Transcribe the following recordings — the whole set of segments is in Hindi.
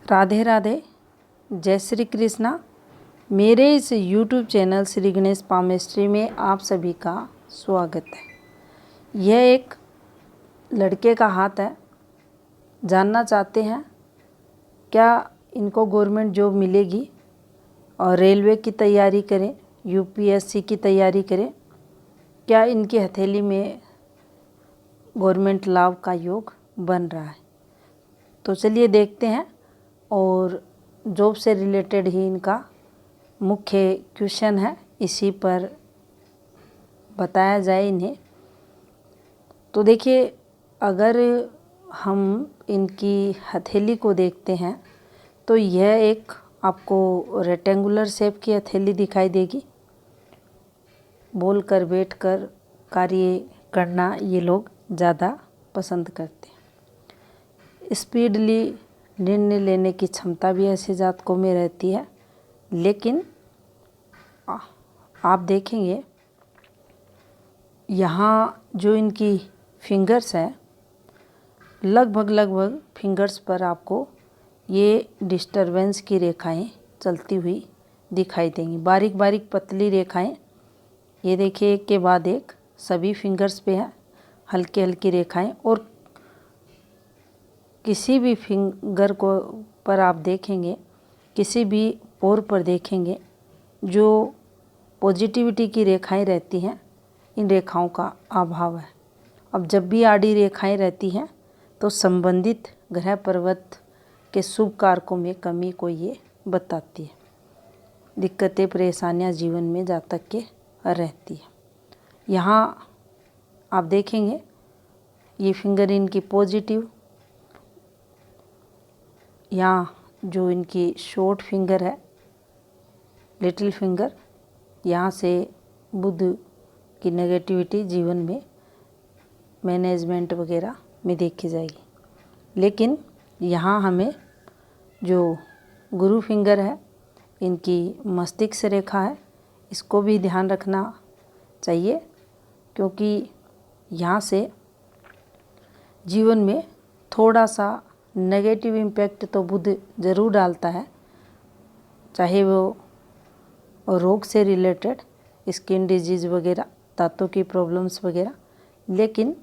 राधे राधे, जय श्री कृष्णा। मेरे इस YouTube channel Shri Ganesh palmistry में आप सभी का स्वागत है। यह एक लड़के का हाथ है। जानना चाहते हैं क्या इनको गवर्नमेंट जॉब मिलेगी और रेलवे की तैयारी करें, UPSC की तैयारी करें, क्या इनकी हथेली में गवर्नमेंट लाभ का योग बन रहा है। तो चलिए देखते हैं। और जॉब से रिलेटेड ही इनका मुख्य क्वेश्चन है, इसी पर बताया जाए इन्हें। तो देखिए, अगर हम इनकी हथेली को देखते हैं तो यह एक आपको रेक्टेंगुलर शेप की हथेली दिखाई देगी। बोलकर बैठकर कार्य करना ये लोग ज़्यादा पसंद करते हैं। स्पीडली निर्णय लेने की क्षमता भी ऐसे जातकों में रहती है। लेकिन आप देखेंगे यहाँ जो इनकी फिंगर्स है, लगभग फिंगर्स पर आपको ये डिस्टरबेंस की रेखाएं चलती हुई दिखाई देंगी। बारीक बारीक पतली रेखाएं, ये देखिए एक के बाद एक सभी फिंगर्स पे है हल्की हल्की रेखाएं। और किसी भी फिंगर को पर आप देखेंगे, किसी भी पोर पर देखेंगे, जो पॉजिटिविटी की रेखाएं रहती हैं, इन रेखाओं का अभाव है। अब जब भी आड़ी रेखाएं रहती हैं तो संबंधित ग्रह पर्वत के शुभ कारकों में कमी को ये बताती है। दिक्कतें परेशानियां जीवन में जातक के रहती है। यहाँ आप देखेंगे ये फिंगर इनकी पॉजिटिव, यहाँ जो इनकी शॉर्ट फिंगर है, लिटिल फिंगर, यहाँ से बुध की नेगेटिविटी जीवन में मैनेजमेंट वगैरह में देखी जाएगी। लेकिन यहाँ हमें जो गुरु फिंगर है, इनकी मस्तिष्क रेखा है, इसको भी ध्यान रखना चाहिए, क्योंकि यहाँ से जीवन में थोड़ा सा नेगेटिव इम्पैक्ट तो बुध ज़रूर डालता है, चाहे वो रोग से रिलेटेड, स्किन डिजीज़ वगैरह, दांतों की प्रॉब्लम्स वगैरह। लेकिन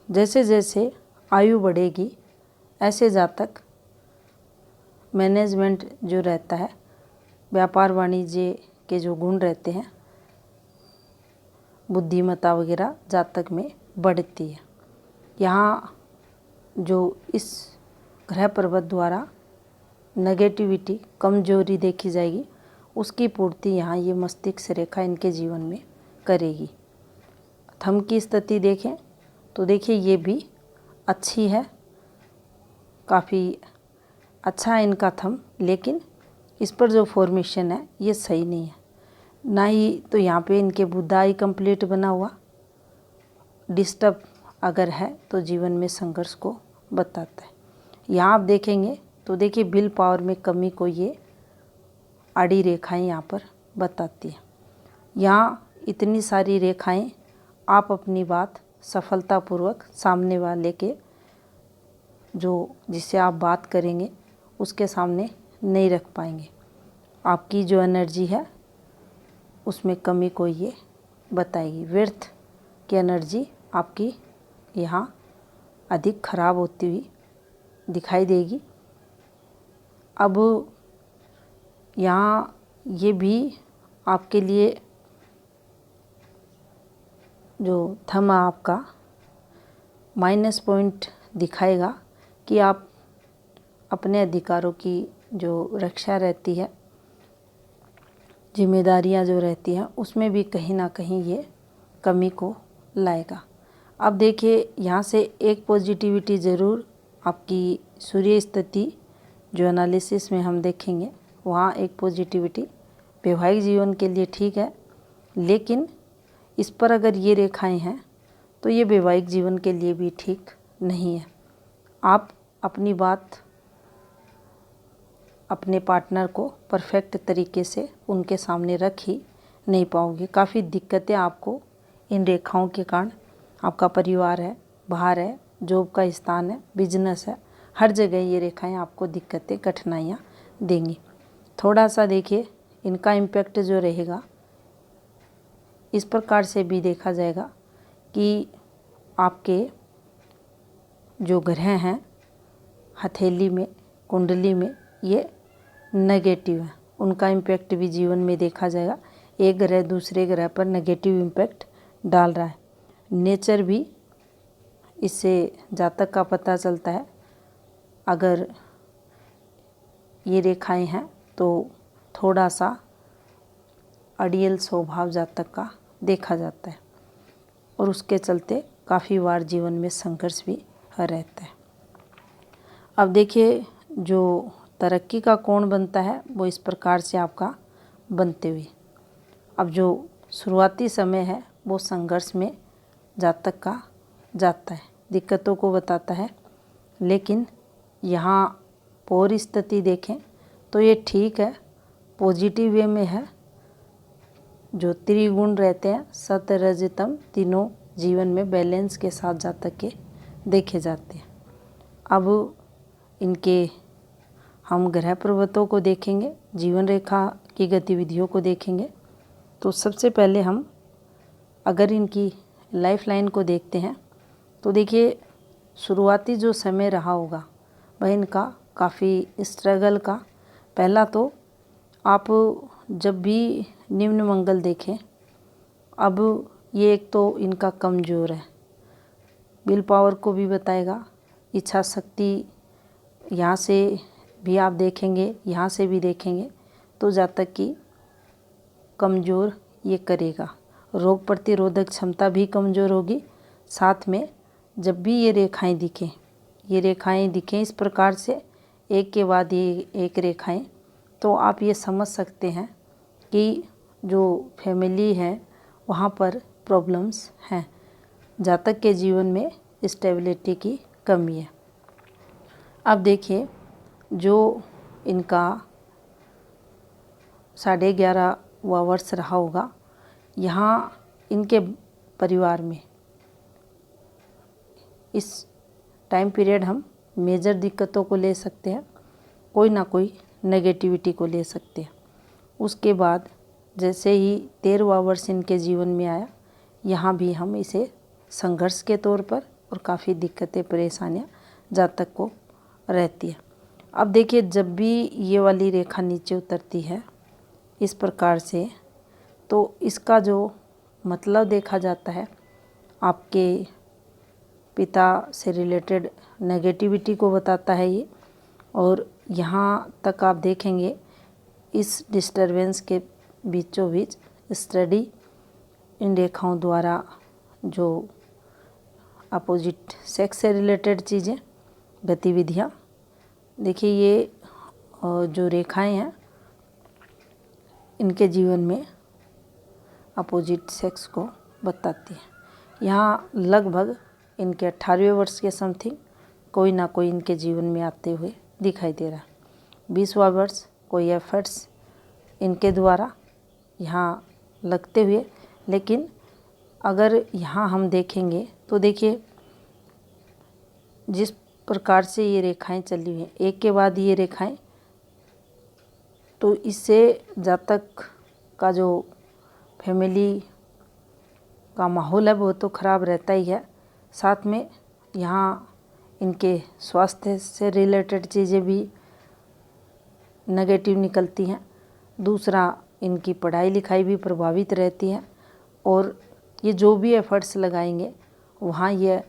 जैसे जैसे आयु बढ़ेगी ऐसे जातक मैनेजमेंट जो रहता है, व्यापार वाणिज्य के जो गुण रहते हैं, बुद्धिमत्ता वगैरह जातक में बढ़ती है। यहाँ जो इस ग्रह पर्वत द्वारा नेगेटिविटी, कमजोरी देखी जाएगी, उसकी पूर्ति यहाँ ये मस्तिष्क रेखा इनके जीवन में करेगी। थंब की स्थिति देखें तो देखिए ये भी अच्छी है, काफ़ी अच्छा है इनका थंब। लेकिन इस पर जो फॉर्मेशन है ये सही नहीं है। ना ही तो यहाँ पे इनके बुधाई कंप्लीट बना हुआ, डिस्टर्ब अगर है तो जीवन में संघर्ष को बताता है। यहाँ आप देखेंगे तो देखिए विल पावर में कमी को ये आड़ी रेखाएं यहाँ पर बताती है। यहाँ इतनी सारी रेखाएं आप अपनी बात सफलतापूर्वक सामने वाले के जो जिससे आप बात करेंगे उसके सामने नहीं रख पाएंगे। आपकी जो एनर्जी है उसमें कमी को ये बताएगी। व्यर्थ की एनर्जी आपकी यहाँ अधिक खराब होती हुई दिखाई देगी। अब यहाँ ये भी आपके लिए जो थंब आपका माइनस पॉइंट दिखाएगा कि आप अपने अधिकारों की जो रक्षा रहती है, जिम्मेदारियां जो रहती हैं, उसमें भी कहीं ना कहीं ये कमी को लाएगा। अब देखिए यहाँ से एक पॉजिटिविटी ज़रूर आपकी सूर्य स्थिति जो एनालिसिस में हम देखेंगे, वहाँ एक पॉजिटिविटी वैवाहिक जीवन के लिए ठीक है। लेकिन इस पर अगर ये रेखाएं हैं तो ये वैवाहिक जीवन के लिए भी ठीक नहीं है। आप अपनी बात अपने पार्टनर को परफेक्ट तरीके से उनके सामने रख ही नहीं पाओगे। काफ़ी दिक्कतें आपको इन रेखाओं के कारण, आपका परिवार है, बाहर है, जॉब का स्थान है, बिजनेस है, हर जगह ये रेखाएं आपको दिक्कतें कठिनाइयाँ देंगी। थोड़ा सा देखिए इनका इम्पैक्ट जो रहेगा इस प्रकार से भी देखा जाएगा कि आपके जो ग्रह हैं हथेली में, कुंडली में, ये नेगेटिव है, उनका इम्पैक्ट भी जीवन में देखा जाएगा। एक ग्रह दूसरे ग्रह पर नेगेटिव इम्पैक्ट डाल रहा है। नेचर भी इससे जातक का पता चलता है। अगर ये रेखाएं हैं तो थोड़ा सा अड़ियल स्वभाव जातक का देखा जाता है और उसके चलते काफ़ी बार जीवन में संघर्ष भी रहता है। अब देखिए जो तरक्की का कोण बनता है वो इस प्रकार से आपका बनते हुए, अब जो शुरुआती समय है वो संघर्ष में जातक का जाता है, दिक्कतों को बताता है। लेकिन यहाँ परिस्थिति देखें तो ये ठीक है, पॉजिटिव वे में है। जो त्रिगुण रहते हैं सत रज तम, तीनों जीवन में बैलेंस के साथ जातक के देखे जाते हैं। अब इनके हम ग्रह पर्वतों को देखेंगे, जीवन रेखा की गतिविधियों को देखेंगे। तो सबसे पहले हम अगर इनकी लाइफ लाइन को देखते हैं तो देखिए शुरुआती जो समय रहा होगा वह इनका काफ़ी स्ट्रगल का। पहला तो आप जब भी निम्न मंगल देखें, अब ये एक तो इनका कमज़ोर है, विल पावर को भी बताएगा, इच्छा शक्ति यहाँ से भी आप देखेंगे, यहाँ से भी देखेंगे तो जातक की कमज़ोर ये करेगा। रोग प्रतिरोधक क्षमता भी कमज़ोर होगी। साथ में जब भी ये रेखाएं दिखें इस प्रकार से एक के बाद ये एक रेखाएं, तो आप ये समझ सकते हैं कि जो फैमिली है वहाँ पर प्रॉब्लम्स हैं, जातक के जीवन में स्टेबिलिटी की कमी है। अब देखिए जो इनका 11.5वां वर्ष रहा होगा, यहाँ इनके परिवार में इस टाइम पीरियड हम मेजर दिक्कतों को ले सकते हैं, कोई ना कोई नेगेटिविटी को ले सकते हैं। उसके बाद जैसे ही 13वां वर्ष इनके जीवन में आया, यहाँ भी हम इसे संघर्ष के तौर पर और काफ़ी दिक्कतें परेशानियाँ जातक को रहती है। अब देखिए जब भी ये वाली रेखा नीचे उतरती है इस प्रकार से, तो इसका जो मतलब देखा जाता है आपके पिता से रिलेटेड नेगेटिविटी को बताता है ये। और यहाँ तक आप देखेंगे इस डिस्टरबेंस के बीचों बीच स्टडी इन रेखाओं द्वारा जो अपोजिट सेक्स से रिलेटेड चीज़ें, गतिविधियाँ, देखिए ये जो रेखाएं हैं इनके जीवन में अपोजिट सेक्स को बताती हैं। यहाँ लगभग इनके 18वें वर्ष के समथिंग कोई ना कोई इनके जीवन में आते हुए दिखाई दे रहा है। 20वां वर्ष कोई एफर्ट्स इनके द्वारा यहाँ लगते हुए। लेकिन अगर यहाँ हम देखेंगे तो देखिए जिस प्रकार से ये रेखाएं चली हुई हैं एक के बाद ये रेखाएं, तो इससे जातक का जो फैमिली का माहौल है वो तो ख़राब रहता ही है। साथ में यहाँ इनके स्वास्थ्य से रिलेटेड चीज़ें भी नेगेटिव निकलती हैं। दूसरा इनकी पढ़ाई लिखाई भी प्रभावित रहती है और ये जो भी एफर्ट्स लगाएंगे वहाँ ये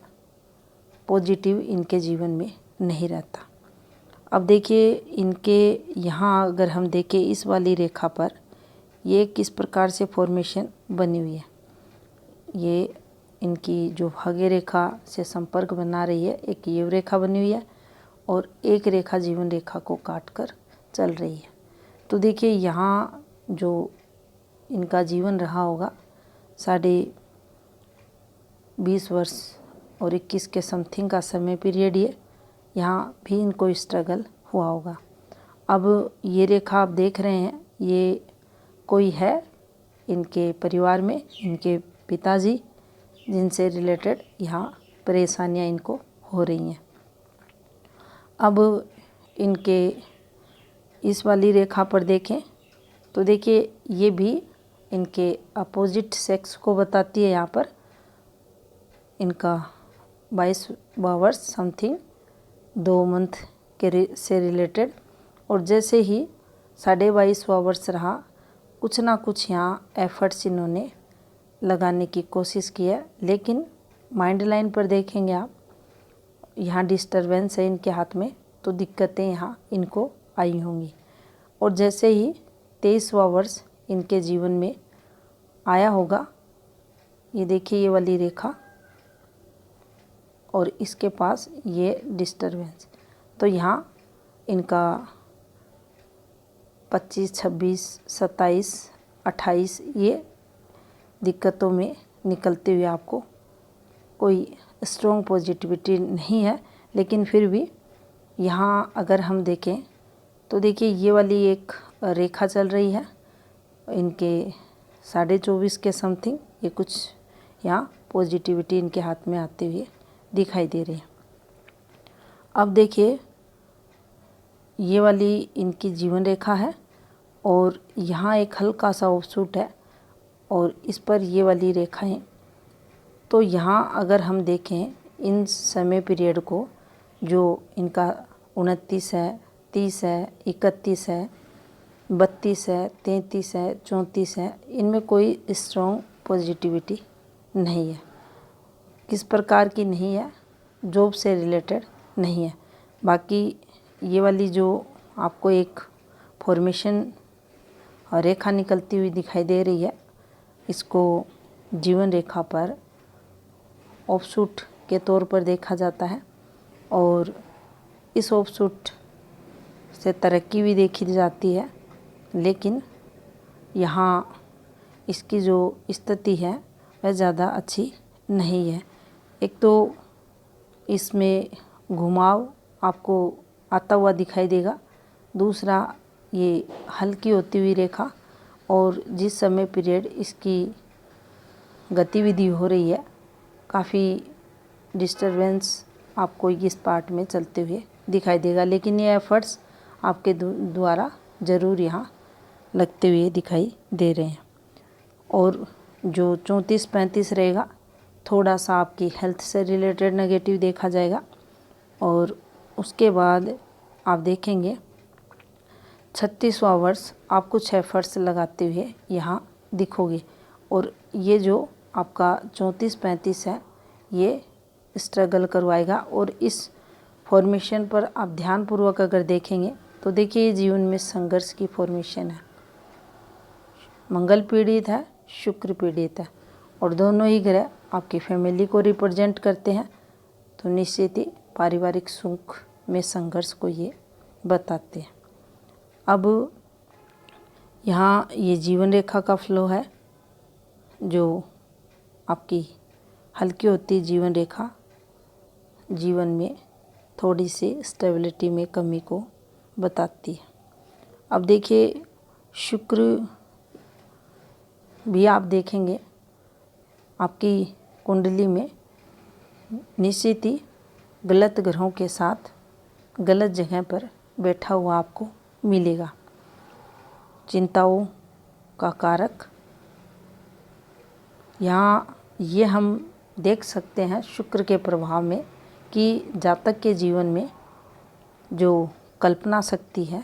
पॉजिटिव इनके जीवन में नहीं रहता। अब देखिए इनके यहाँ अगर हम देखें इस वाली रेखा पर ये किस प्रकार से फॉर्मेशन बनी हुई है। ये इनकी जो भाग्य रेखा से संपर्क बना रही है, एक ये रेखा बनी हुई है और एक रेखा जीवन रेखा को काट कर चल रही है। तो देखिए यहाँ जो इनका जीवन रहा होगा 20.5 वर्ष और 21 के समथिंग का समय पीरियड, ये यहाँ भी इनको स्ट्रगल हुआ होगा। अब ये रेखा आप देख रहे हैं, ये कोई है इनके परिवार में, इनके पिताजी, जिनसे रिलेटेड यहाँ परेशानियाँ इनको हो रही हैं। अब इनके इस वाली रेखा पर देखें तो देखिए ये भी इनके अपोजिट सेक्स को बताती है। यहाँ पर इनका 22वां वर्ष समथिंग 2 मंथ से रिलेटेड, और जैसे ही 22.5वां वर्ष रहा, कुछ ना कुछ यहाँ एफर्ट्स इन्होंने लगाने की कोशिश की है। लेकिन माइंड लाइन पर देखेंगे आप, यहाँ डिस्टरबेंस है इनके हाथ में, तो दिक्कतें यहाँ इनको आई होंगी। और जैसे ही 23वां वर्ष इनके जीवन में आया होगा, ये देखिए ये वाली रेखा और इसके पास ये डिस्टरबेंस, तो यहाँ इनका 25, 26, 27, 28 ये दिक्कतों में निकलते हुए आपको कोई स्ट्रॉन्ग पॉजिटिविटी नहीं है। लेकिन फिर भी यहाँ अगर हम देखें तो देखिए ये वाली एक रेखा चल रही है इनके 24.5 के समथिंग, ये कुछ यहाँ पॉजिटिविटी इनके हाथ में आते हुए दिखाई दे रही है। अब देखिए ये वाली इनकी जीवन रेखा है और यहाँ एक हल्का सा ऑफशूट है और इस पर ये वाली रेखाएं। तो यहाँ अगर हम देखें इन समय पीरियड को, जो इनका 29 है, 30 है, 31 है, 32 है, 33 है, 34 है, इनमें कोई स्ट्रॉन्ग पॉजिटिविटी नहीं है। किस प्रकार की नहीं है? जॉब से रिलेटेड नहीं है। बाकी ये वाली जो आपको एक फॉर्मेशन रेखा निकलती हुई दिखाई दे रही है, इसको जीवन रेखा पर ऑफशूट के तौर पर देखा जाता है और इस ऑफशूट से तरक्की भी देखी जाती है। लेकिन यहाँ इसकी जो स्थिति है वह ज़्यादा अच्छी नहीं है। एक तो इसमें घुमाव आपको आता हुआ दिखाई देगा, दूसरा ये हल्की होती हुई रेखा, और जिस समय पीरियड इसकी गतिविधि हो रही है काफ़ी डिस्टरबेंस आपको इस पार्ट में चलते हुए दिखाई देगा। लेकिन ये एफर्ट्स आपके द्वारा ज़रूर यहाँ लगते हुए दिखाई दे रहे हैं। और जो 34-35 रहेगा, थोड़ा सा आपकी हेल्थ से रिलेटेड नेगेटिव देखा जाएगा। और उसके बाद आप देखेंगे 36वां वर्ष आप कुछ एफर्ट्स लगाते हुए यहाँ दिखोगे। और ये जो आपका 34-35 है ये स्ट्रगल करवाएगा। और इस फॉर्मेशन पर आप ध्यानपूर्वक अगर देखेंगे तो देखिए ये जीवन में संघर्ष की फॉर्मेशन है। मंगल पीड़ित है, शुक्र पीड़ित है, और दोनों ही ग्रह आपकी फैमिली को रिप्रेजेंट करते हैं। तो निश्चित ही पारिवारिक सुख में संघर्ष को ये बताते हैं। अब यहाँ ये जीवन रेखा का फ्लो है, जो आपकी हल्की होती जीवन रेखा जीवन में थोड़ी सी स्टेबिलिटी में कमी को बताती है। अब देखिए शुक्र भी आप देखेंगे आपकी कुंडली में निश्चित ही गलत ग्रहों के साथ गलत जगह पर बैठा हुआ आपको मिलेगा। चिंताओं का कारक यहाँ ये हम देख सकते हैं शुक्र के प्रभाव में कि जातक के जीवन में जो कल्पना शक्ति है,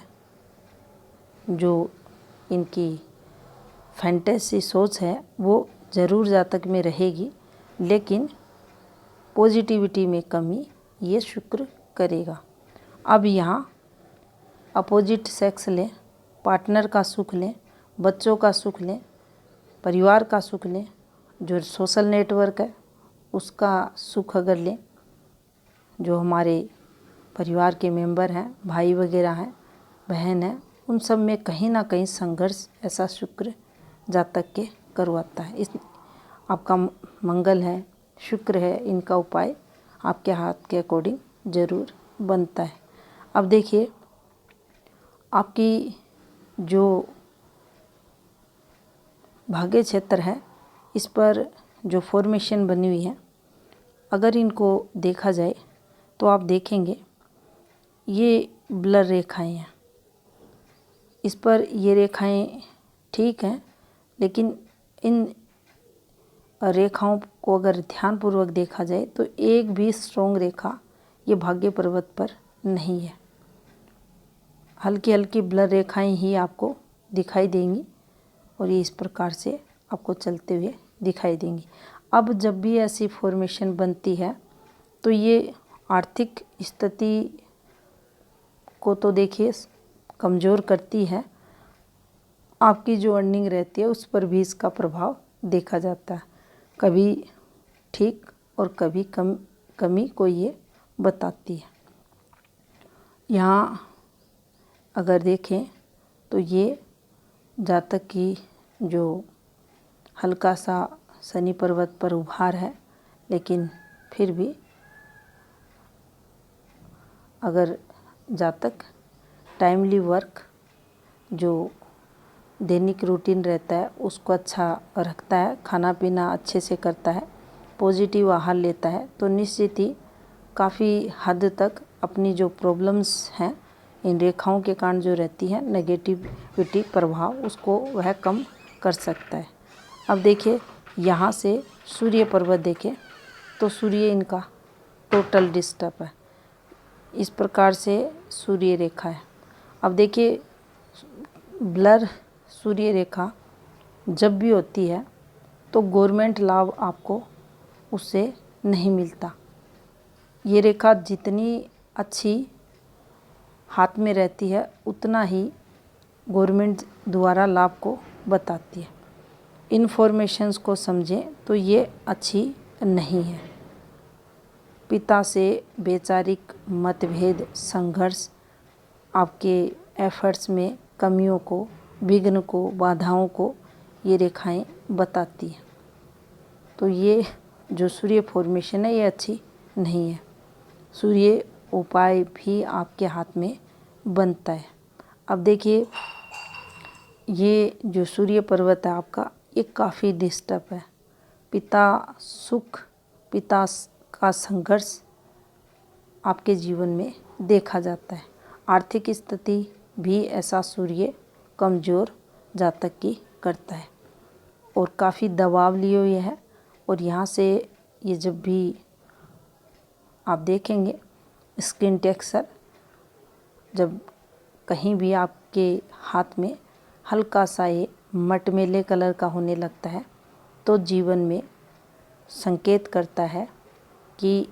जो इनकी फैंटेसी सोच है, वो ज़रूर जातक में रहेगी। लेकिन पॉजिटिविटी में कमी ये शुक्र करेगा। अब यहाँ अपोजिट सेक्स लें, पार्टनर का सुख लें, बच्चों का सुख लें, परिवार का सुख लें, जो सोशल नेटवर्क है उसका सुख अगर लें, जो हमारे परिवार के मेंबर हैं, भाई वगैरह हैं, बहन हैं, उन सब में कहीं ना कहीं संघर्ष ऐसा शुक्र जातक के करवाता है। इस आपका मंगल है, शुक्र है, इनका उपाय आपके हाथ के अकॉर्डिंग ज़रूर बनता है। अब देखिए आपकी जो भाग्य क्षेत्र है इस पर जो फॉर्मेशन बनी हुई है, अगर इनको देखा जाए तो आप देखेंगे ये ब्लर रेखाएं हैं, इस पर ये रेखाएं ठीक हैं, लेकिन इन रेखाओं को अगर ध्यानपूर्वक देखा जाए तो एक भी स्ट्रॉन्ग रेखा ये भाग्य पर्वत पर नहीं है। हल्की हल्की ब्लर रेखाएं ही आपको दिखाई देंगी और ये इस प्रकार से आपको चलते हुए दिखाई देंगी। अब जब भी ऐसी फॉर्मेशन बनती है तो ये आर्थिक स्थिति को तो देखिए कमज़ोर करती है, आपकी जो अर्निंग रहती है उस पर भी इसका प्रभाव देखा जाता है। कभी ठीक और कभी कमी को ये बताती है। यहाँ अगर देखें तो ये जातक की जो हल्का सा शनि पर्वत पर उभार है, लेकिन फिर भी अगर जातक टाइमली वर्क जो दैनिक रूटीन रहता है उसको अच्छा रखता है, खाना पीना अच्छे से करता है, पॉजिटिव आहार लेता है, तो निश्चित ही काफ़ी हद तक अपनी जो प्रॉब्लम्स हैं इन रेखाओं के कारण जो रहती है नेगेटिविटी प्रभाव, उसको वह कम कर सकता है। अब देखिए यहाँ से सूर्य पर्वत देखें तो सूर्य इनका टोटल डिस्टर्ब है, इस प्रकार से सूर्य रेखा है। अब देखिए ब्लर सूर्य रेखा जब भी होती है तो गवर्नमेंट लाभ आपको उससे नहीं मिलता। ये रेखा जितनी अच्छी हाथ में रहती है उतना ही गवर्नमेंट द्वारा लाभ को बताती है। इन्फॉर्मेशंस को समझें तो ये अच्छी नहीं है। पिता से वैचारिक मतभेद, संघर्ष, आपके एफर्ट्स में कमियों को, विघ्न को, बाधाओं को ये रेखाएं बताती हैं। तो ये जो सूर्य फॉर्मेशन है ये अच्छी नहीं है। सूर्य उपाय भी आपके हाथ में बनता है। अब देखिए ये जो सूर्य पर्वत है आपका, ये काफ़ी डिस्टर्ब है। पिता सुख, पिता का संघर्ष आपके जीवन में देखा जाता है। आर्थिक स्थिति भी ऐसा सूर्य कमज़ोर जातक की करता है और काफ़ी दबाव लिए हुए है। और यहाँ से ये जब भी आप देखेंगे स्किन टेक्सचर, जब कहीं भी आपके हाथ में हल्का सा ये मटमैले कलर का होने लगता है तो जीवन में संकेत करता है कि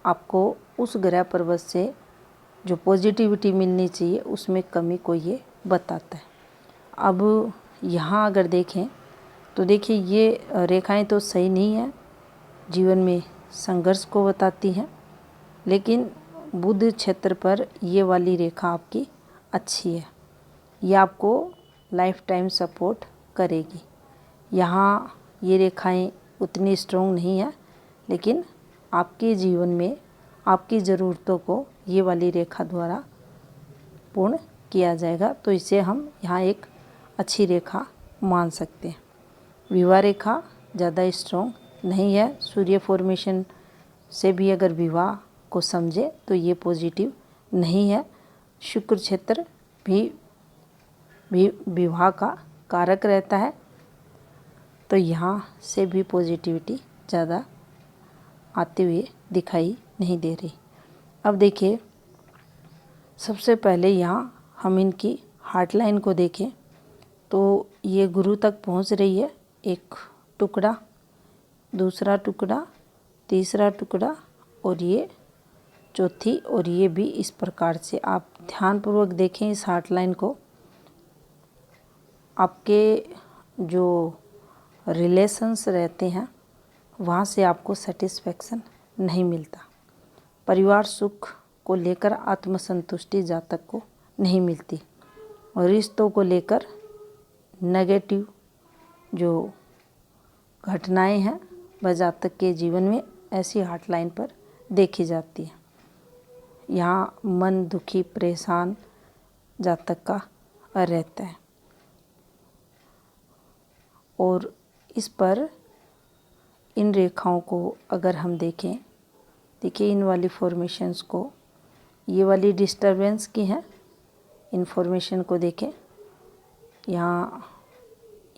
आपको उस ग्रह पर्वत से जो पॉजिटिविटी मिलनी चाहिए उसमें कमी को ये बताता है। अब यहाँ अगर देखें तो देखिए ये रेखाएं तो सही नहीं है, जीवन में संघर्ष को बताती हैं, लेकिन बुध क्षेत्र पर ये वाली रेखा आपकी अच्छी है, ये आपको लाइफ टाइम सपोर्ट करेगी। यहाँ ये रेखाएं उतनी स्ट्रॉन्ग नहीं है, लेकिन आपके जीवन में आपकी ज़रूरतों को ये वाली रेखा द्वारा पूर्ण किया जाएगा, तो इसे हम यहाँ एक अच्छी रेखा मान सकते हैं। विवाह रेखा ज़्यादा स्ट्रॉन्ग नहीं है। सूर्य फॉर्मेशन से भी अगर विवाह को समझे तो ये पॉजिटिव नहीं है। शुक्र क्षेत्र भी विवाह का कारक रहता है, तो यहाँ से भी पॉजिटिविटी ज़्यादा आते हुए दिखाई नहीं दे रही। अब देखिए सबसे पहले यहाँ हम इनकी हार्ट लाइन को देखें तो ये गुरु तक पहुँच रही है। एक टुकड़ा, दूसरा टुकड़ा, तीसरा टुकड़ा और ये चौथी, और ये भी इस प्रकार से आप ध्यानपूर्वक देखें इस हार्ट लाइन को। आपके जो रिलेशंस रहते हैं वहाँ से आपको सेटिस्फेक्शन नहीं मिलता। परिवार सुख को लेकर आत्मसंतुष्टि जातक को नहीं मिलती और रिश्तों को लेकर नेगेटिव जो घटनाएं हैं वह जातक के जीवन में ऐसी हार्ट लाइन पर देखी जाती है। यहाँ मन दुखी, परेशान जातक का रहता है और इस पर इन रेखाओं को अगर हम देखें, देखिए इन वाली फॉर्मेशंस को, ये वाली डिस्टरबेंस की हैं, इन्फॉर्मेशन को देखें। यहाँ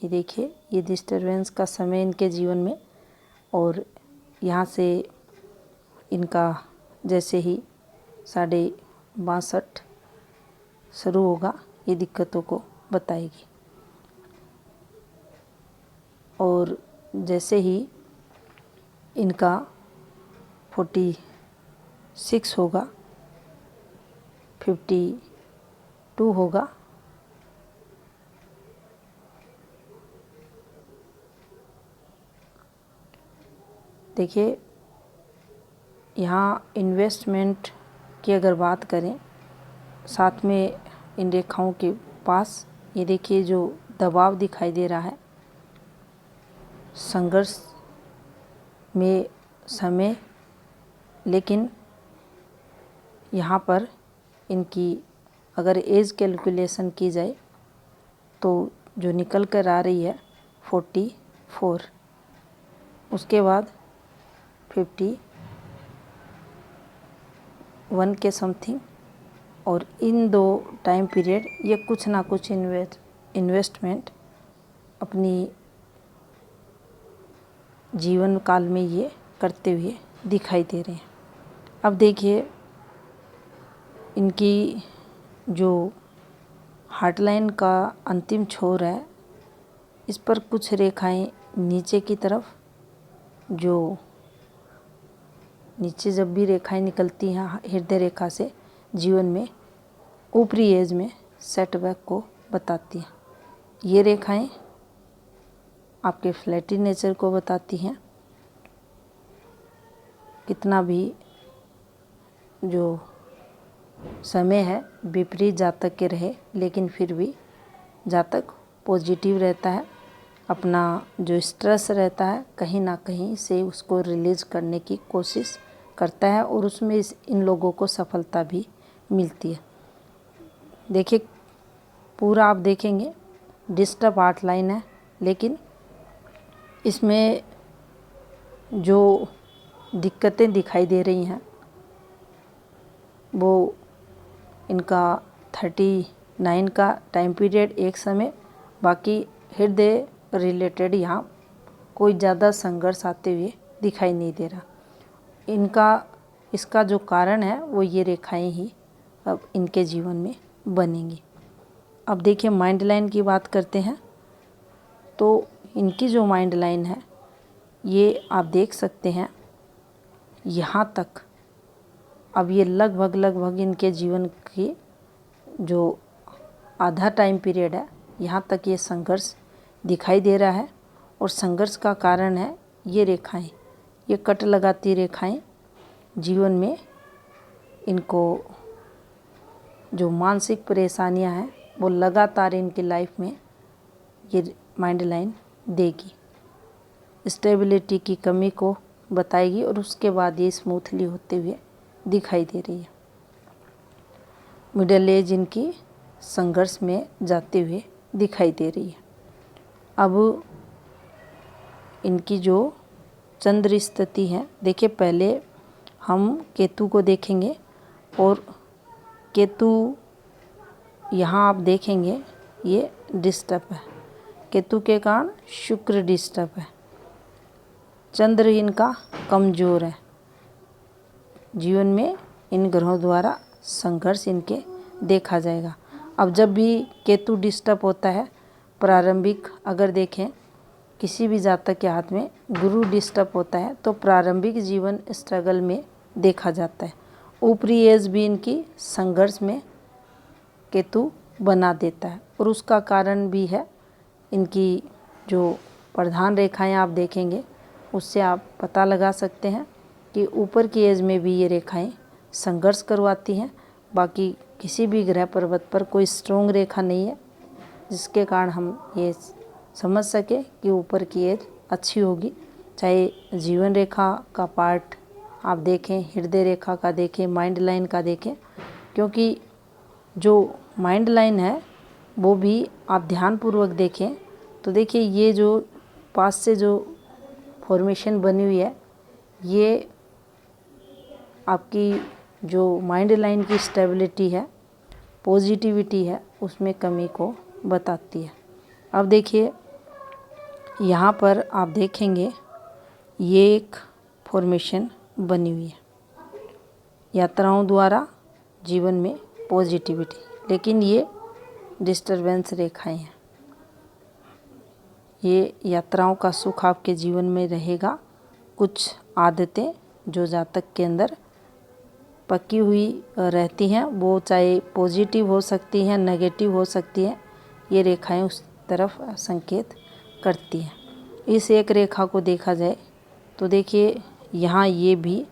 ये देखिए, ये डिस्टरबेंस का समय इनके जीवन में, और यहाँ से इनका जैसे ही 62.5 शुरू होगा, ये दिक्कतों को बताएगी। और जैसे ही इनका 46 होगा, 52 होगा, देखिए यहाँ इन्वेस्टमेंट की अगर बात करें, साथ में इन रेखाओं के पास ये देखिए जो दबाव दिखाई दे रहा है, संघर्ष में समय, लेकिन यहाँ पर इनकी अगर एज कैलकुलेशन की जाए तो जो निकल कर आ रही है 44, उसके बाद 51 के समथिंग, और इन 2 टाइम पीरियड ये कुछ ना कुछ इन्वेस्टमेंट अपनी जीवन काल में ये करते हुए दिखाई दे रहे हैं। अब देखिए इनकी जो हार्टलाइन का अंतिम छोर है, इस पर कुछ रेखाएं नीचे की तरफ, जो नीचे जब भी रेखाएं निकलती हैं हृदय रेखा से, जीवन में ऊपरी एज में सेटबैक को बताती हैं। ये रेखाएं आपके फ्लैटी नेचर को बताती हैं। कितना भी जो समय है विपरीत जातक के रहे, लेकिन फिर भी जातक पॉजिटिव रहता है। अपना जो स्ट्रेस रहता है कहीं ना कहीं से उसको रिलीज करने की कोशिश करता है, और उसमें इन लोगों को सफलता भी मिलती है। देखिए पूरा आप देखेंगे डिस्टर्ब हार्ट लाइन है, लेकिन इसमें जो दिक्कतें दिखाई दे रही हैं वो इनका 39 का टाइम पीरियड एक समय, बाकी हृदय रिलेटेड यहाँ कोई ज़्यादा संघर्ष आते हुए दिखाई नहीं दे रहा। इसका जो कारण है वो ये रेखाएं ही अब इनके जीवन में बनेंगी। अब देखिए माइंड लाइन की बात करते हैं, तो इनकी जो माइंड लाइन है ये आप देख सकते हैं यहाँ तक। अब ये लगभग इनके जीवन की जो आधा टाइम पीरियड है, यहाँ तक ये संघर्ष दिखाई दे रहा है, और संघर्ष का कारण है ये रेखाएं, ये कट लगाती रेखाएं जीवन में इनको जो मानसिक परेशानियां हैं वो लगातार इनकी लाइफ में ये माइंड लाइन देगी, स्टेबिलिटी की कमी को बताएगी, और उसके बाद ये स्मूथली होते हुए दिखाई दे रही है। मिडिल एज इनकी संघर्ष में जाते हुए दिखाई दे रही है। अब इनकी जो चंद्र स्थिति है, देखिए पहले हम केतु को देखेंगे, और केतु यहाँ आप देखेंगे ये डिस्टर्ब है, केतु के कारण शुक्र डिस्टर्ब है, चंद्र इनका कमज़ोर है। जीवन में इन ग्रहों द्वारा संघर्ष इनके देखा जाएगा। अब जब भी केतु डिस्टर्ब होता है, प्रारंभिक अगर देखें किसी भी जातक के हाथ में गुरु डिस्टर्ब होता है तो प्रारंभिक जीवन स्ट्रगल में देखा जाता है। ऊपरी एज भी इनकी संघर्ष में केतु बना देता है, और उसका कारण भी है इनकी जो प्रधान रेखाएं आप देखेंगे उससे आप पता लगा सकते हैं कि ऊपर की एज में भी ये रेखाएं संघर्ष करवाती हैं। बाकी किसी भी ग्रह पर्वत पर कोई स्ट्रॉन्ग रेखा नहीं है जिसके कारण हम ये समझ सके कि ऊपर की एज अच्छी होगी। चाहे जीवन रेखा का पार्ट आप देखें, हृदय रेखा का देखें, माइंड लाइन का देखें, क्योंकि जो माइंड लाइन है वो भी आप ध्यानपूर्वक देखें तो देखिए ये जो पास से जो फॉर्मेशन बनी हुई है ये आपकी जो माइंड लाइन की स्टेबिलिटी है, पॉजिटिविटी है, उसमें कमी को बताती है। अब देखिए यहाँ पर आप देखेंगे ये एक फॉर्मेशन बनी हुई है, यात्राओं द्वारा जीवन में पॉजिटिविटी, लेकिन ये डिस्टरबेंस रेखाएं हैं। ये यात्राओं का सुख आपके जीवन में रहेगा। कुछ आदतें जो जातक के अंदर पकी हुई रहती हैं, वो चाहे पॉजिटिव हो सकती हैं, नेगेटिव हो सकती हैं, ये रेखाएं उस तरफ संकेत करती हैं। इस एक रेखा को देखा जाए तो देखिए यहाँ ये भी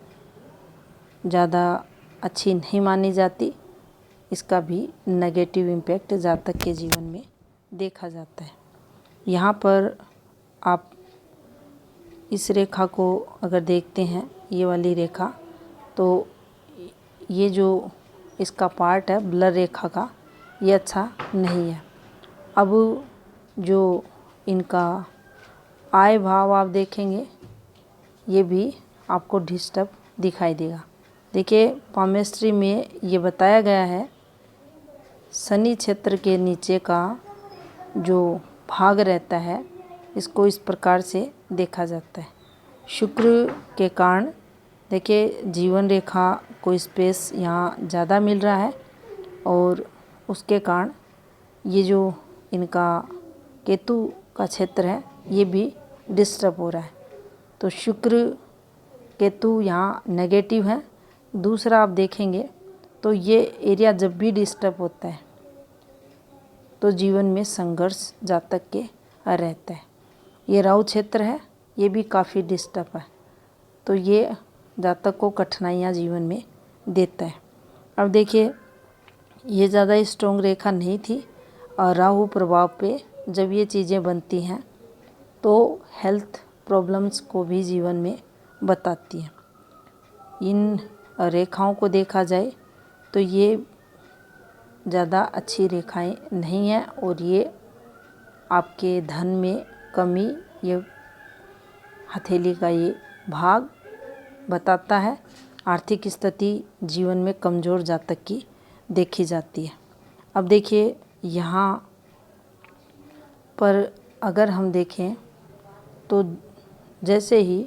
ज़्यादा अच्छी नहीं मानी जाती, इसका भी नेगेटिव इम्पैक्ट जातक के जीवन में देखा जाता है। यहाँ पर आप इस रेखा को अगर देखते हैं, ये वाली रेखा, तो ये जो इसका पार्ट है ब्लर रेखा का, ये अच्छा नहीं है। अब जो इनका आय भाव आप देखेंगे, ये भी आपको डिस्टर्ब दिखाई देगा। देखिए पामेस्ट्री में ये बताया गया है, शनि क्षेत्र के नीचे का जो भाग रहता है, इसको इस प्रकार से देखा जाता है। शुक्र के कारण देखिए जीवन रेखा को स्पेस यहाँ ज़्यादा मिल रहा है, और उसके कारण ये जो इनका केतु का क्षेत्र है, ये भी डिस्टर्ब हो रहा है। तो शुक्र केतु यहाँ नेगेटिव है। दूसरा आप देखेंगे तो ये एरिया जब भी डिस्टर्ब होता है तो जीवन में संघर्ष जातक के रहता है। ये राहु क्षेत्र है, ये भी काफ़ी डिस्टर्ब है, तो ये जातक को कठिनाइयाँ जीवन में देता है। अब देखिए ये ज़्यादा स्ट्रॉन्ग रेखा नहीं थी, और राहु प्रभाव पे जब ये चीज़ें बनती हैं तो हेल्थ प्रॉब्लम्स को भी जीवन में बताती हैं। इन रेखाओं को देखा जाए तो ये ज़्यादा अच्छी रेखाएं नहीं हैं, और ये आपके धन में कमी, ये हथेली का ये भाग बताता है। आर्थिक स्थिति जीवन में कमज़ोर जातक की देखी जाती है। अब देखिए यहाँ पर अगर हम देखें तो जैसे ही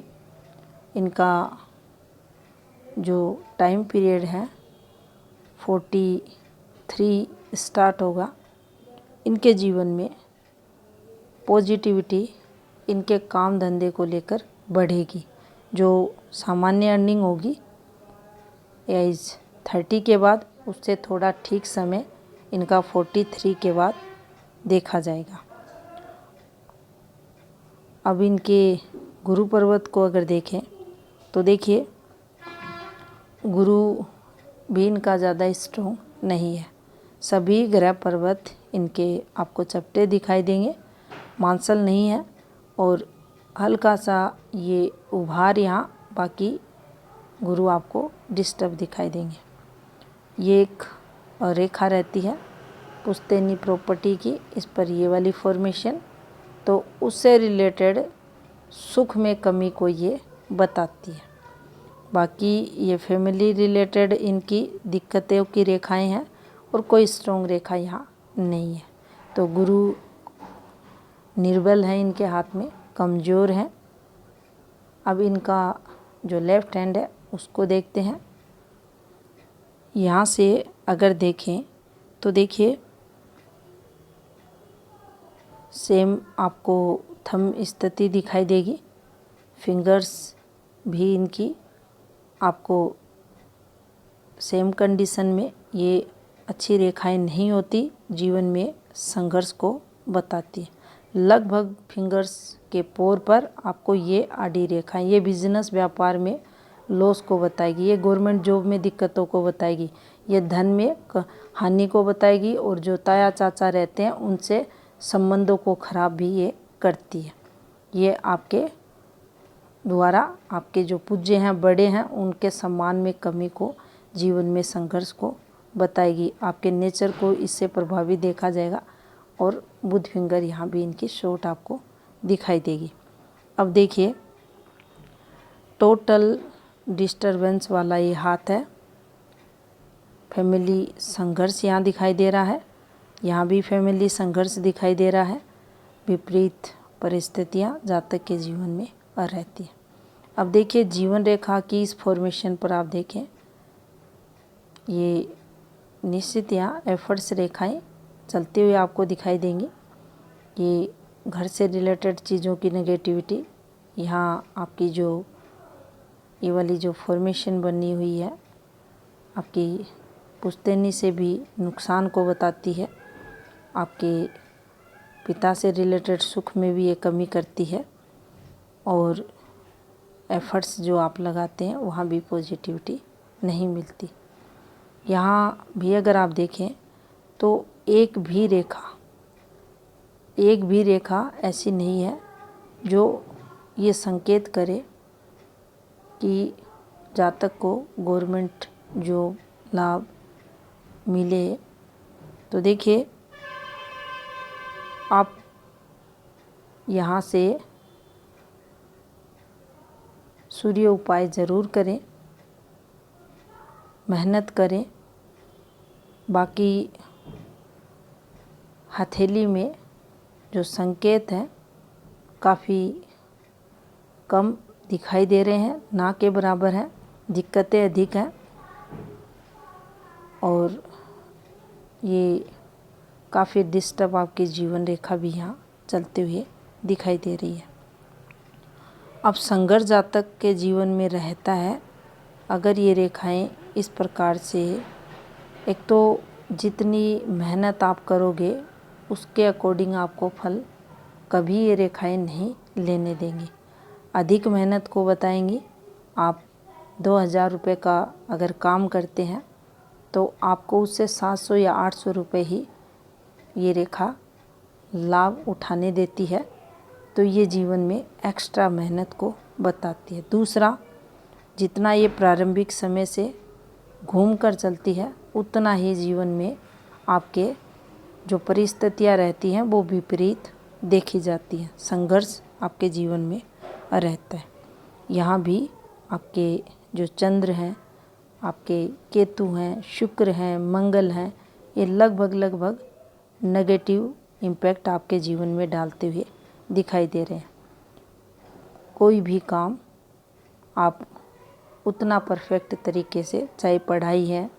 इनका जो टाइम पीरियड है 43 स्टार्ट होगा, इनके जीवन में पॉजिटिविटी इनके काम धंधे को लेकर बढ़ेगी। जो सामान्य अर्निंग होगी एज 30 के बाद, उससे थोड़ा ठीक समय इनका 43 के बाद देखा जाएगा। अब इनके गुरु पर्वत को अगर देखें तो देखिए गुरु भी इनका ज़्यादा स्ट्रॉन्ग नहीं है। सभी ग्रह पर्वत इनके आपको चपटे दिखाई देंगे, मांसल नहीं है, और हल्का सा ये उभार यहाँ, बाकी गुरु आपको डिस्टर्ब दिखाई देंगे। ये एक रेखा रहती है पुश्तैनी प्रॉपर्टी की, इस पर ये वाली फॉर्मेशन, तो उससे रिलेटेड सुख में कमी को ये बताती है। बाकी ये फैमिली रिलेटेड इनकी दिक्कतों की रेखाएं हैं, और कोई स्ट्रॉन्ग रेखा यहाँ नहीं है। तो गुरु निर्बल है, इनके हाथ में कमज़ोर है। अब इनका जो लेफ्ट हैंड है उसको देखते हैं। यहाँ से अगर देखें तो देखिए सेम आपको थंब स्थिति दिखाई देगी। फिंगर्स भी इनकी आपको सेम कंडीशन में, ये अच्छी रेखाएं नहीं होती, जीवन में संघर्ष को बताती है। लगभग फिंगर्स के पोर पर आपको ये आड़ी रेखाएं, ये बिजनेस व्यापार में लॉस को बताएगी, ये गवर्नमेंट जॉब में दिक्कतों को बताएगी, ये धन में हानि को बताएगी, और जो ताया चाचा रहते हैं उनसे संबंधों को खराब भी ये करती है। ये आपके द्वारा आपके जो पूज्य हैं, बड़े हैं, उनके सम्मान में कमी को, जीवन में संघर्ष को बताएगी। आपके नेचर को इससे प्रभावित देखा जाएगा, और बुध फिंगर यहाँ भी इनकी शॉर्ट आपको दिखाई देगी। अब देखिए टोटल डिस्टरबेंस वाला ये हाथ है, फैमिली संघर्ष यहाँ दिखाई दे रहा है, यहाँ भी फैमिली संघर्ष दिखाई दे रहा है। विपरीत परिस्थितियाँ जातक के जीवन में रहती हैं। अब देखिए जीवन रेखा की इस फॉर्मेशन पर आप देखें, ये निश्चित यहाँ एफर्ट्स रेखाएं चलते हुए आपको दिखाई देंगी। ये घर से रिलेटेड चीज़ों की नेगेटिविटी, यहाँ आपकी जो ये वाली जो फॉर्मेशन बनी हुई है आपकी पुश्तैनी से भी नुकसान को बताती है। आपके पिता से रिलेटेड सुख में भी ये कमी करती है और एफर्ट्स जो आप लगाते हैं वहाँ भी पॉजिटिविटी नहीं मिलती। यहाँ भी अगर आप देखें तो एक भी रेखा ऐसी नहीं है जो ये संकेत करे कि जातक को गवर्नमेंट जो लाभ मिले। तो देखिए आप यहाँ से सूर्य उपाय ज़रूर करें, मेहनत करें। बाकी हथेली में जो संकेत हैं काफ़ी कम दिखाई दे रहे हैं, ना के बराबर हैं, दिक्कतें अधिक हैं और ये काफ़ी डिस्टर्ब आपकी जीवन रेखा भी यहाँ चलते हुए दिखाई दे रही है। अब संघर्ष जातक के जीवन में रहता है अगर ये रेखाएं इस प्रकार से, एक तो जितनी मेहनत आप करोगे उसके अकॉर्डिंग आपको फल कभी ये रेखाएं नहीं लेने देंगी। अधिक मेहनत को बताएंगी। आप 2000 रुपये का अगर काम करते हैं तो आपको उससे 700 या 800 रुपये ही ये रेखा लाभ उठाने देती है। तो ये जीवन में एक्स्ट्रा मेहनत को बताती है। दूसरा, जितना ये प्रारंभिक समय से घूम कर चलती है उतना ही जीवन में आपके जो परिस्थितियाँ रहती हैं वो विपरीत देखी जाती हैं। संघर्ष आपके जीवन में रहता है। यहाँ भी आपके जो चंद्र हैं, आपके केतु हैं, शुक्र हैं, मंगल हैं, ये लगभग नेगेटिव इम्पैक्ट आपके जीवन में डालते हुए दिखाई दे रहे हैं। कोई भी काम आप उतना परफेक्ट तरीके से, चाहे पढ़ाई है,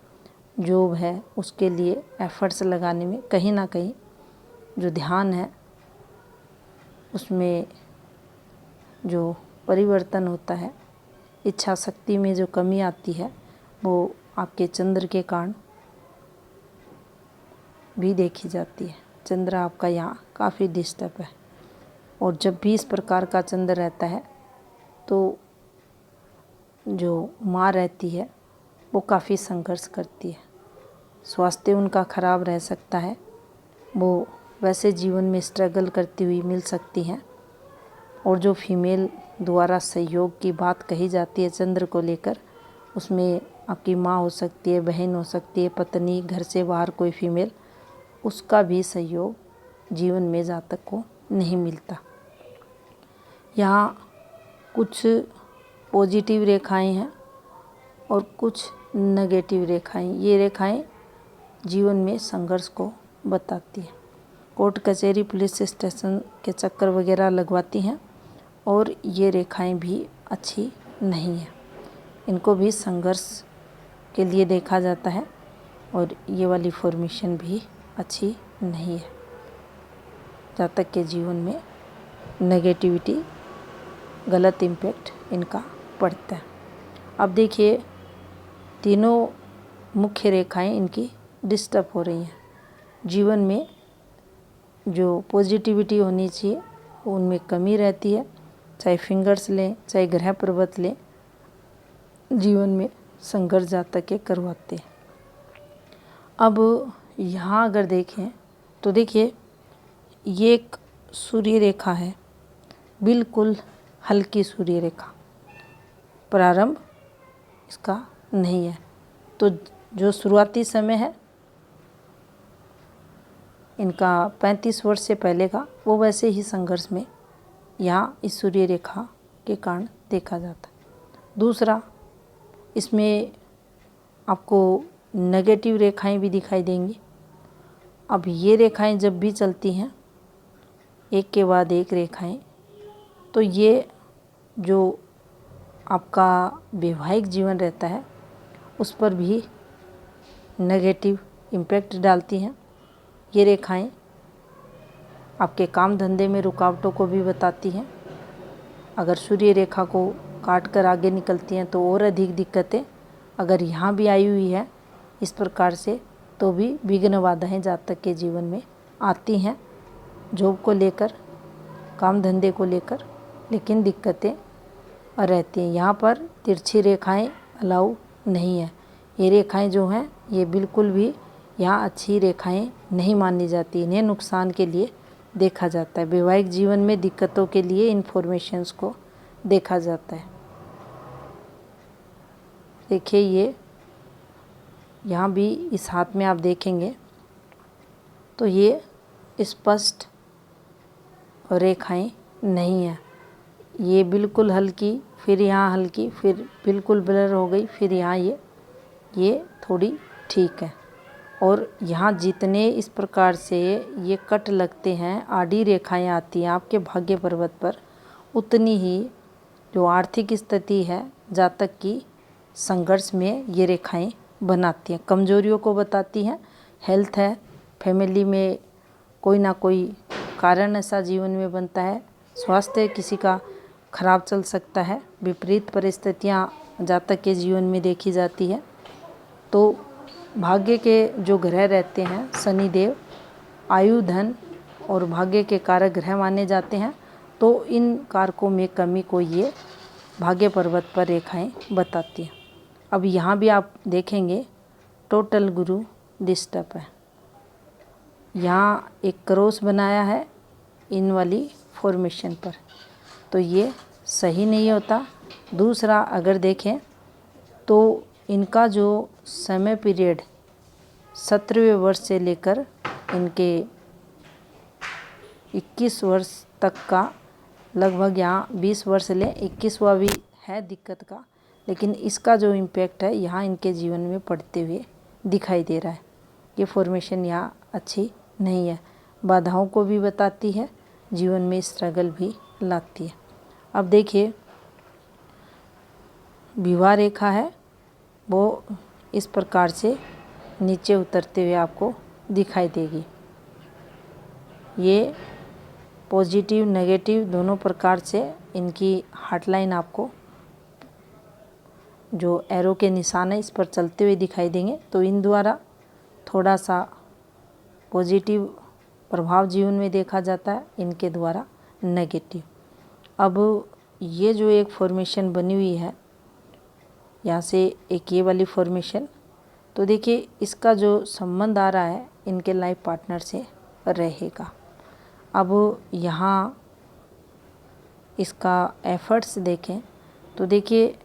जॉब है, उसके लिए एफर्ट्स लगाने में कहीं ना कहीं जो ध्यान है उसमें जो परिवर्तन होता है, इच्छा शक्ति में जो कमी आती है वो आपके चंद्र के कारण भी देखी जाती है। चंद्र आपका यहाँ काफ़ी डिस्टर्ब है और जब भी इस प्रकार का चंद्र रहता है तो जो माँ रहती है वो काफ़ी संघर्ष करती है। स्वास्थ्य उनका खराब रह सकता है, वो वैसे जीवन में स्ट्रगल करती हुई मिल सकती हैं। और जो फीमेल द्वारा सहयोग की बात कही जाती है चंद्र को लेकर, उसमें आपकी माँ हो सकती है, बहन हो सकती है, पत्नी, घर से बाहर कोई फीमेल, उसका भी सहयोग जीवन में जातक को नहीं मिलता। यहाँ कुछ पॉजिटिव रेखाएं हैं और कुछ नेगेटिव रेखाएं। ये रेखाएं जीवन में संघर्ष को बताती है। कोर्ट कचहरी पुलिस स्टेशन के चक्कर वगैरह लगवाती हैं और ये रेखाएं भी अच्छी नहीं है, इनको भी संघर्ष के लिए देखा जाता है और ये वाली फॉर्मेशन भी अच्छी नहीं है। जातक के जीवन में नेगेटिविटी, गलत इम्पैक्ट इनका पड़ता है। अब देखिए तीनों मुख्य रेखाएं इनकी डिस्टर्ब हो रही हैं। जीवन में जो पॉजिटिविटी होनी चाहिए उनमें कमी रहती है। चाहे फिंगर्स लें, चाहे ग्रह पर्वत लें, जीवन में संघर्ष जातक के करवाते हैं। अब यहाँ अगर देखें तो देखिए ये एक सूर्य रेखा है, बिल्कुल हल्की सूर्य रेखा, प्रारंभ इसका नहीं है। तो जो शुरुआती समय है इनका 35 वर्ष से पहले का, वो वैसे ही संघर्ष में यहाँ इस सूर्य रेखा के कारण देखा जाता है। दूसरा, इसमें आपको नेगेटिव रेखाएं भी दिखाई देंगी। अब ये रेखाएं जब भी चलती हैं एक के बाद एक रेखाएं, तो ये जो आपका वैवाहिक जीवन रहता है उस पर भी नेगेटिव इम्पैक्ट डालती हैं। ये रेखाएं आपके काम धंधे में रुकावटों को भी बताती हैं। अगर सूर्य रेखा को काट कर आगे निकलती हैं तो और अधिक दिक्कतें अगर यहाँ भी आई हुई है इस प्रकार से, तो भी विघ्न बाधाएं जातक के जीवन में आती हैं, जॉब को लेकर, काम धंधे को लेकर, लेकिन दिक्कतें रहती हैं। यहाँ पर तिरछी रेखाएं अलाउ नहीं है। ये रेखाएं जो हैं ये बिल्कुल भी यहाँ अच्छी रेखाएं नहीं मानी जाती, इन्हें नुकसान के लिए देखा जाता है। वैवाहिक जीवन में दिक्कतों के लिए इन्फॉर्मेशंस को देखा जाता है। देखिए ये यहाँ भी इस हाथ में आप देखेंगे तो ये स्पष्ट रेखाएं नहीं है। ये बिल्कुल हल्की, फिर यहाँ हल्की, फिर बिल्कुल ब्लर हो गई, फिर यहाँ ये थोड़ी ठीक है। और यहाँ जितने इस प्रकार से ये कट लगते हैं, आड़ी रेखाएं आती हैं आपके भाग्य पर्वत पर, उतनी ही जो आर्थिक स्थिति है जातक की संघर्ष में ये रेखाएं बनाती हैं, कमजोरियों को बताती हैं। हेल्थ है, फैमिली में कोई ना कोई कारण ऐसा जीवन में बनता है, स्वास्थ्य किसी का खराब चल सकता है, विपरीत परिस्थितियाँ जातक के जीवन में देखी जाती है। तो भाग्य के जो ग्रह रहते हैं शनिदेव आयु, धन और भाग्य के कारक ग्रह माने जाते हैं, तो इन कारकों में कमी को ये भाग्य पर्वत पर रेखाएं बताती हैं। अब यहाँ भी आप देखेंगे टोटल गुरु डिस्टर्ब है, यहाँ एक क्रॉस बनाया है इन वाली फॉर्मेशन पर, तो ये सही नहीं होता। दूसरा अगर देखें तो इनका जो समय पीरियड 17वें वर्ष से लेकर इनके 21 वर्ष तक का, लगभग यहाँ 20 वर्ष ले 21वां भी है दिक्कत का, लेकिन इसका जो इम्पैक्ट है यहाँ इनके जीवन में पड़ते हुए दिखाई दे रहा है। ये फॉर्मेशन यहाँ अच्छी नहीं है, बाधाओं को भी बताती है, जीवन में स्ट्रगल भी लाती है। अब देखिए विवाह रेखा है वो इस प्रकार से नीचे उतरते हुए आपको दिखाई देगी। ये पॉजिटिव नेगेटिव दोनों प्रकार से इनकी हार्टलाइन आपको जो एरो के निशान है इस पर चलते हुए दिखाई देंगे, तो इन द्वारा थोड़ा सा पॉजिटिव प्रभाव जीवन में देखा जाता है, इनके द्वारा नेगेटिव। अब ये जो एक फॉर्मेशन बनी हुई है यहाँ से एक ये वाली फॉर्मेशन, तो देखिए इसका जो संबंध आ रहा है इनके लाइफ पार्टनर से रहेगा। अब यहाँ इसका एफर्ट्स देखें तो देखिए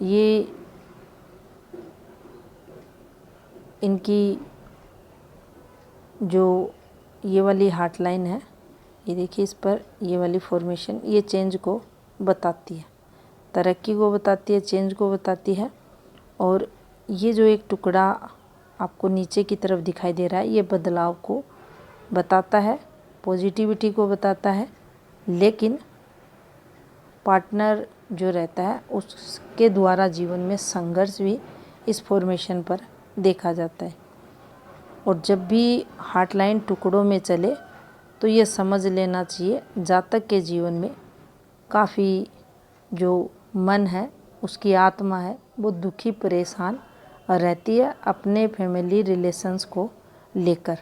ये इनकी जो ये वाली हार्ट लाइन है, ये देखिए इस पर ये वाली फॉर्मेशन ये चेंज को बताती है, तरक्की को बताती है, चेंज को बताती है। और ये जो एक टुकड़ा आपको नीचे की तरफ दिखाई दे रहा है ये बदलाव को बताता है, पॉजिटिविटी को बताता है, लेकिन पार्टनर जो रहता है उसके द्वारा जीवन में संघर्ष भी इस फॉर्मेशन पर देखा जाता है। और जब भी हार्ट लाइन टुकड़ों में चले तो ये समझ लेना चाहिए जातक के जीवन में काफ़ी जो मन है उसकी आत्मा है वो दुखी परेशान रहती है अपने फैमिली रिलेशंस को लेकर।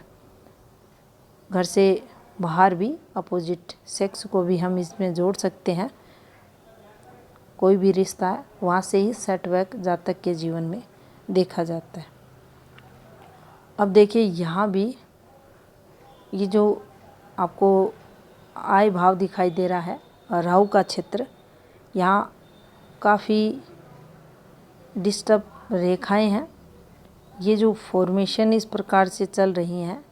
घर से बाहर भी अपोजिट सेक्स को भी हम इसमें जोड़ सकते हैं, कोई भी रिश्ता है वहाँ से ही सेटबैक जातक के जीवन में देखा जाता है। अब देखिए यहाँ भी ये जो आपको आय भाव दिखाई दे रहा है राहु का क्षेत्र, यहाँ काफ़ी डिस्टर्ब रेखाएं हैं। ये जो फॉर्मेशन इस प्रकार से चल रही हैं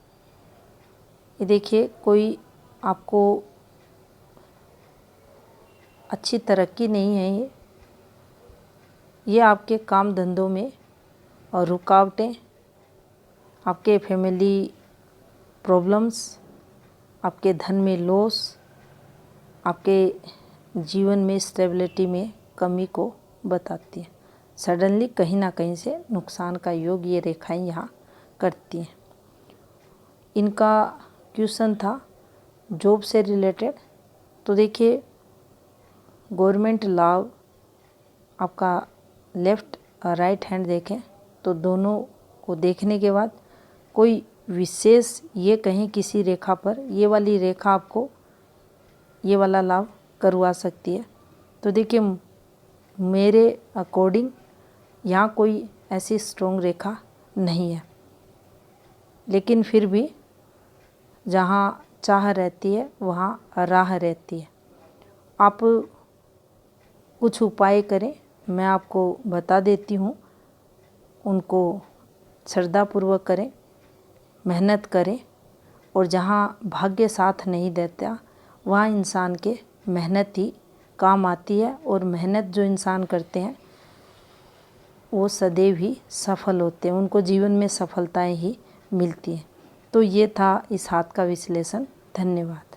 ये देखिए कोई आपको अच्छी तरक्की नहीं है। ये आपके काम धंधों में और रुकावटें, आपके फैमिली प्रॉब्लम्स, आपके धन में लॉस, आपके जीवन में स्टेबिलिटी में कमी को बताती है। सडनली कहीं ना कहीं से नुकसान का योग ये रेखाएं यहाँ करती हैं। इनका क्वेश्चन था जॉब से रिलेटेड। तो देखिए, गवर्नमेंट लाभ आपका लेफ्ट और राइट हैंड देखें तो दोनों को देखने के बाद कोई विशेष ये कहीं किसी रेखा पर ये वाली रेखा आपको ये वाला लाभ करवा सकती है। तो देखिए, मेरे अकॉर्डिंग यहाँ कोई ऐसी स्ट्रॉन्ग रेखा नहीं है, लेकिन फिर भी जहाँ चाह रहती है वहाँ राह रहती है। आप कुछ उपाय करें, मैं आपको बता देती हूँ, उनको श्रद्धापूर्वक करें, मेहनत करें। और जहाँ भाग्य साथ नहीं देता वहाँ इंसान के मेहनत ही काम आती है, और मेहनत जो इंसान करते हैं वो सदैव ही सफल होते हैं, उनको जीवन में सफलताएं ही मिलती हैं। तो ये था इस हाथ का विश्लेषण। धन्यवाद।